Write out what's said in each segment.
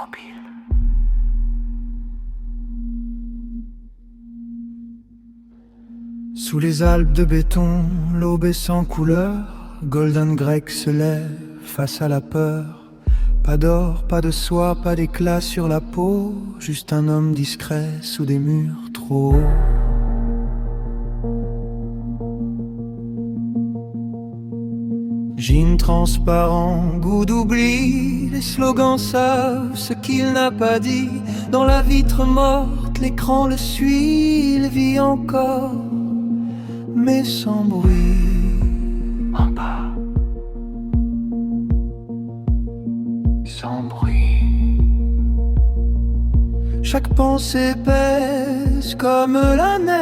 Mobile. Sous les Alpes de béton, l'aube est sans couleur. Golden Greg se lève face à la peur. Pas d'or, pas de soie, pas d'éclat sur la peau. Juste un homme discret sous des murs trop hauts. Jean transparent, goût d'oubli. Les slogans savent ce qu'il n'a pas dit. Dans la vitre morte, l'écran le suit. Il vit encore, mais sans bruit. En bas, sans bruit. Chaque pensée pèse comme la neige.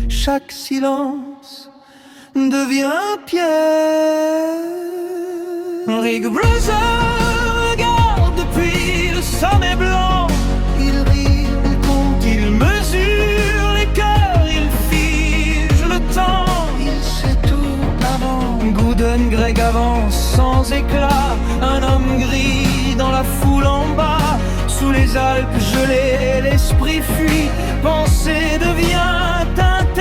Chaque silence devient un piège. Rick Brother regarde depuis le sommet blanc. Il rit, il compte, il mesure les cœurs, il fige le temps. Il sait tout avant. Golden Greg avance sans éclat. Un homme gris dans la foule en bas. Sous les Alpes gelées, l'esprit fuit. Penser devient interdit.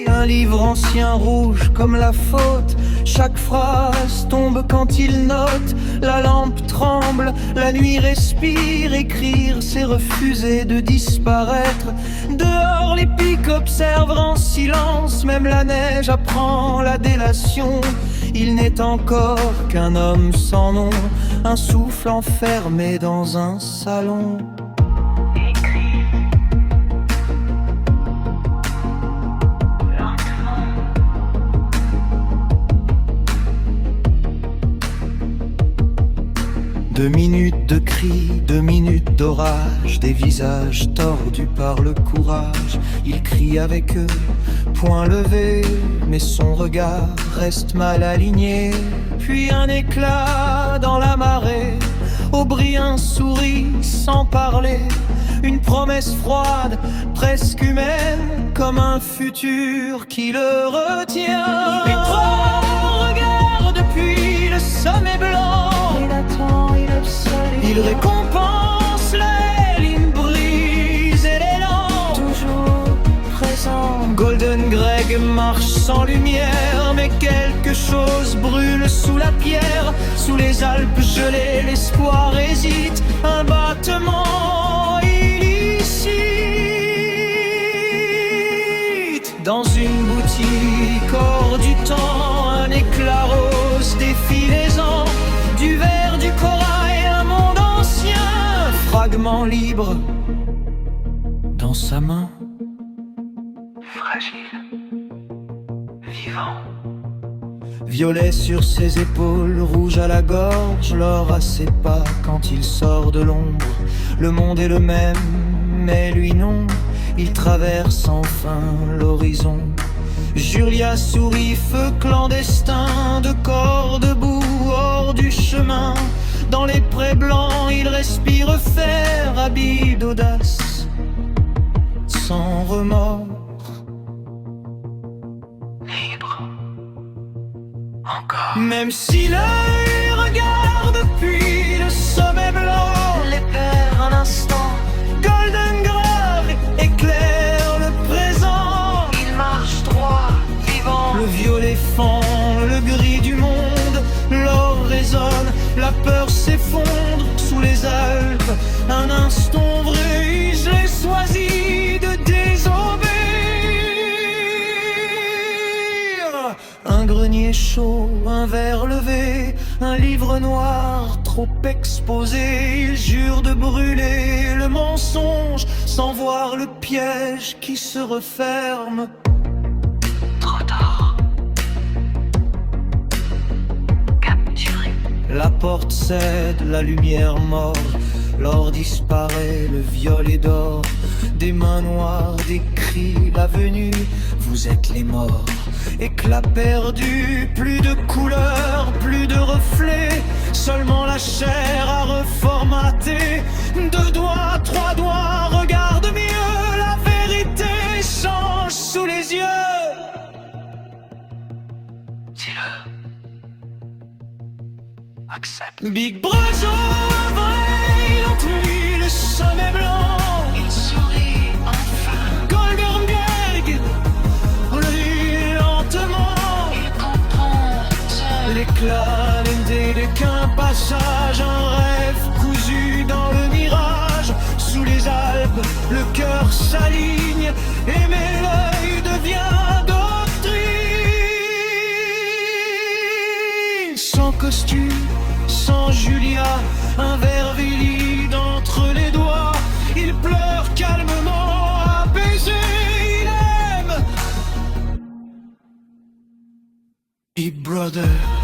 Un livre ancien rouge comme la faute. Chaque phrase tombe quand il note. La lampe tremble, la nuit respire. Écrire, c'est refuser de disparaître. Dehors les pics observent en silence. Même la neige apprend la délation. Il n'est encore qu'un homme sans nom. Un souffle enfermé dans un salon. 2 minutes de cris, 2 minutes d'orage. Des visages tordus par le courage. Il crie avec eux, poing levé. Mais son regard reste mal aligné. Puis un éclat dans la marée. Aubry sourit sans parler. Une promesse froide, presque humaine. Comme un futur qui le retient. Les trois regardent depuis le sommet blanc. Il attend, il observe. Il récompense la ligne brise et l'élan. Toujours présent. Golden Greg marche sans lumière. Mais quelque chose brûle sous la pierre. Sous les Alpes gelées, l'espoir hésite. Un battement illicite. Dans une boutique hors du temps, un éclat rose défie les ans. Du verre, du corail, un monde ancien. Un fragment libre dans sa main. Fragile, vivant. Violet sur ses épaules, rouge à la gorge. L'or à ses pas quand il sort de l'ombre. Le monde est le même, mais lui non. Il traverse enfin l'horizon. Julia sourit, feu clandestin. De corps debout, hors du chemin. Dans les prés blancs, il respire fer. Habit d'audace, sans remords. Libre, encore. Même si l'œil regarde depuis le sommet blanc. Les perd un instant. Golden Greg éclaire le présent. Il marche droit, vivant. Le violet fend le gris du monde. L'or résonne, la peur s'effondre. Sous les Alpes, un instant vrai. Je l'ai choisi de désobéir. Un grenier chaud, un verre levé. Un livre noir trop exposé. Il jure de brûler le mensonge sans voir le piège qui se referme. Trop tard. Capturé. La porte cède, la lumière mord. L'or disparaît, le violet d'or. Des mains noires, des cris, la venue. Vous êtes les morts. Éclat perdu, plus de couleurs, plus de reflets. Seulement la chair à reformater. 2 doigts, 3 doigts, regarde mieux. La vérité change sous les yeux. Dis-le. accepte. Big Brother, vrai, dans tout le sommet blanc. Il sourit enfin. Goldberg, on le vit lentement. Il comprend seul. L'éclat d'un dé qu'un passage, un rêve cousu dans le mirage. Sous les Alpes, le cœur s'aligne, et mais l'œil devient doctrine. Sans costume, sans Julia, un verre vide entre les doigts. Il pleure calmement, apaisé, il aime. Big Brother.